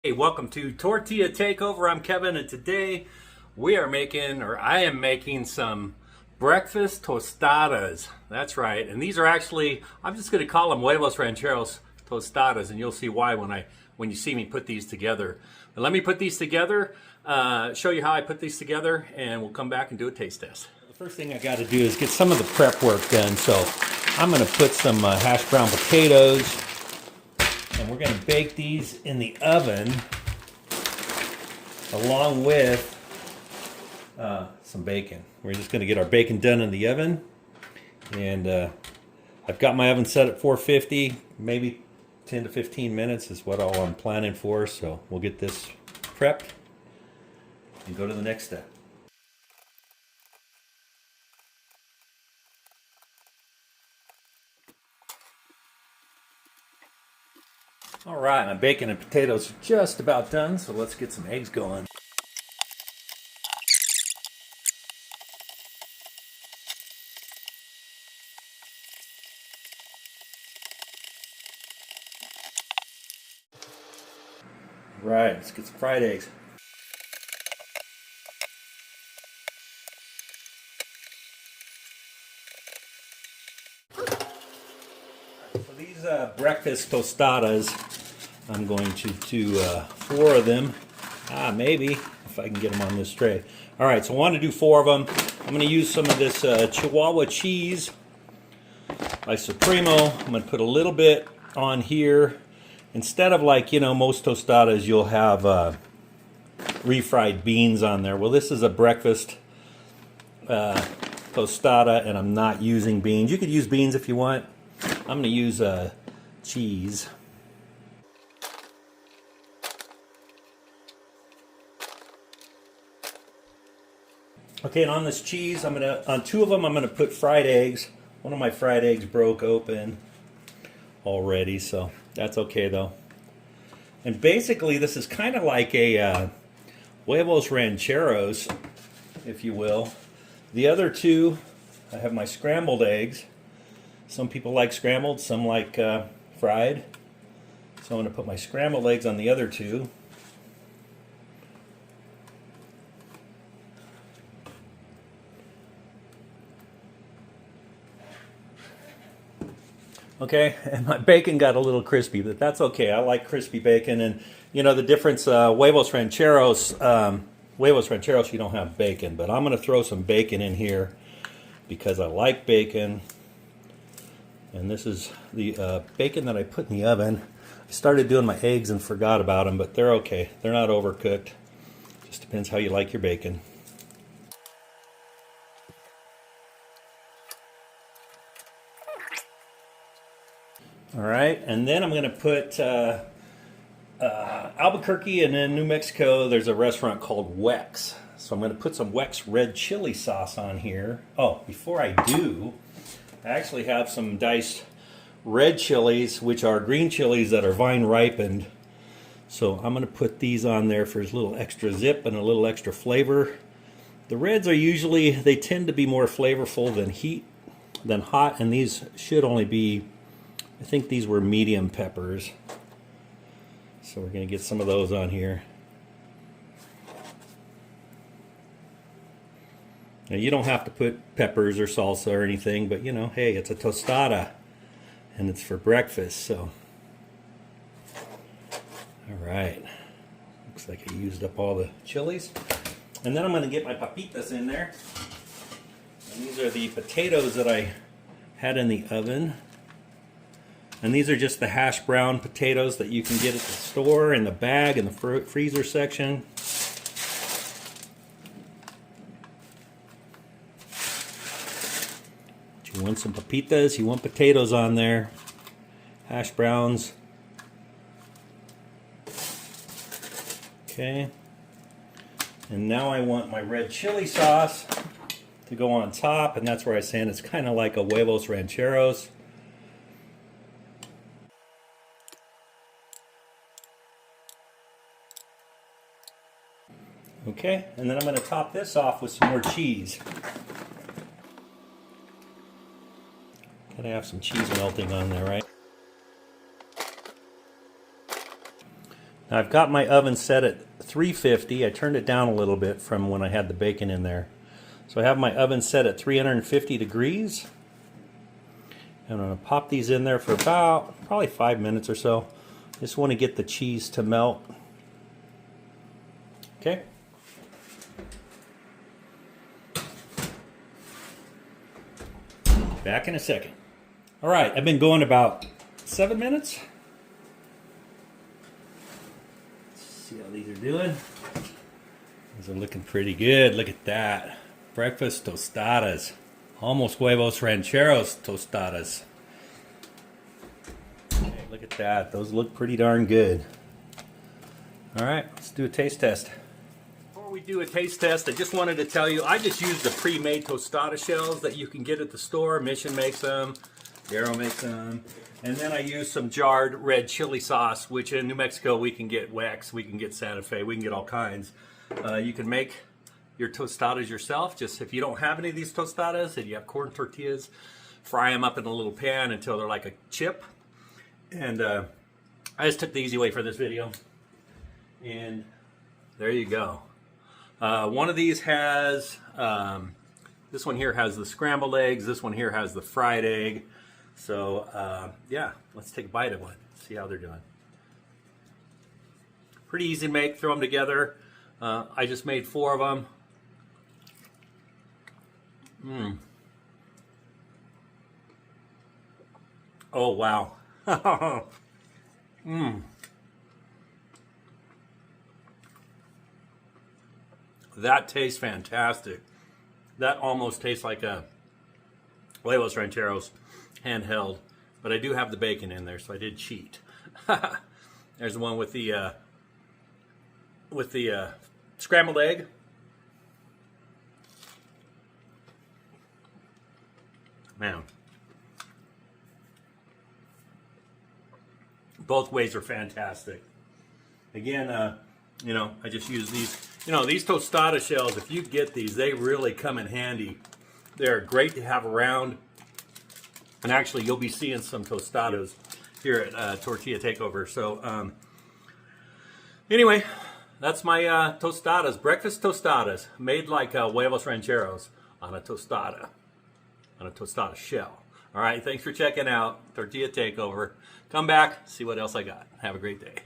Hey, welcome to Tortilla Takeover. I'm Kevin, and today I am making some breakfast tostadas. That's right, and these are actually, I'm just going to call them Huevos Rancheros Tostadas, and you'll see why when you see me put these together. But let me put these together, show you how I put these together, and we'll come back and do a taste test. The first thing I got to do is get some of the prep work done. So I'm going to put some hash brown potatoes. And we're going to bake these in the oven along with some bacon. We're just going to get our bacon done in the oven. And I've got my oven set at 450, maybe 10 to 15 minutes is what all I'm planning for. So we'll get this prepped and go to the next step. All right, my bacon and potatoes are just about done, so let's get some eggs going. All right, let's get some fried eggs. For these breakfast tostadas, I'm going to do 4 of them. Maybe, if I can get them on this tray. All right, so I want to do 4 of them. I'm going to use some of this Chihuahua cheese by Supremo. I'm going to put a little bit on here. Instead of most tostadas, you'll have refried beans on there. Well, this is a breakfast tostada, and I'm not using beans. You could use beans if you want. I'm going to use cheese. Okay, and on this cheese, on 2 of them, I'm gonna put fried eggs. One of my fried eggs broke open already, so that's okay though. And basically, this is kind of like a Huevos Rancheros, if you will. The other 2, I have my scrambled eggs. Some people like scrambled, some like fried. So I'm gonna put my scrambled eggs on the other 2. Okay, and my bacon got a little crispy, but that's okay. I like crispy bacon, and you know the difference. Huevos Rancheros, you don't have bacon, but I'm going to throw some bacon in here because I like bacon. And this is the bacon that I put in the oven. I started doing my eggs and forgot about them, but they're okay. They're not overcooked. Just depends how you like your bacon. All right, and then I'm going to put Albuquerque, and in New Mexico, there's a restaurant called Wecks. So I'm going to put some Wecks red chili sauce on here. Oh, before I do, I actually have some diced red chilies, which are green chilies that are vine-ripened. So I'm going to put these on there for a little extra zip and a little extra flavor. The reds are usually, they tend to be more flavorful than hot, and these should only be, I think these were medium peppers. So we're going to get some of those on here. Now you don't have to put peppers or salsa or anything, but you know, hey, it's a tostada and it's for breakfast, so. All right. Looks like I used up all the chilies. And then I'm going to get my papitas in there. And these are the potatoes that I had in the oven. And these are just the hash brown potatoes that you can get at the store in the bag in the freezer section. You want some papitas, you want potatoes on there. Hash browns. Okay. And now I want my red chili sauce to go on top, and that's where I was saying it's kind of like a Huevos Rancheros. Okay, and then I'm going to top this off with some more cheese. Gotta have some cheese melting on there, right? I've got my oven set at 350. I turned it down a little bit from when I had the bacon in there. So I have my oven set at 350 degrees. I'm going to pop these in there for about probably 5 minutes or so. Just want to get the cheese to melt. Okay. Back in a second. All right, I've been going about 7 minutes. Let's see how these are doing. These are looking pretty good. Look at that. Breakfast tostadas. Almost Huevos Rancheros Tostadas. Okay, look at that. Those look pretty darn good. All right, let's do a taste test. Before we do a taste test, I just wanted to tell you, I just use the pre-made tostada shells that you can get at the store. Mission makes them, Darrow makes them. And then I use some jarred red chili sauce, which in New Mexico we can get Wecks, we can get Santa Fe, we can get all kinds. You can make your tostadas yourself. Just if you don't have any of these tostadas and you have corn tortillas, fry them up in a little pan until they're like a chip. And I just took the easy way for this video. And there you go. One of these has, this one here has the scrambled eggs. This one here has the fried egg. So yeah, let's take a bite of one. See how they're doing. Pretty easy to make. Throw them together. I just made 4 of them. Oh, wow. That tastes fantastic. That almost tastes like a Huevos Rancheros handheld, but I do have the bacon in there, so I did cheat. There's the one with the scrambled egg. Man, both ways are fantastic. Again, you know, I just use these. You know, these tostada shells, if you get these, they really come in handy. They're great to have around. And actually, you'll be seeing some tostadas here at Tortilla Takeover. So, anyway, that's my tostadas, breakfast tostadas, made like Huevos Rancheros on a tostada shell. All right, thanks for checking out Tortilla Takeover. Come back, see what else I got. Have a great day.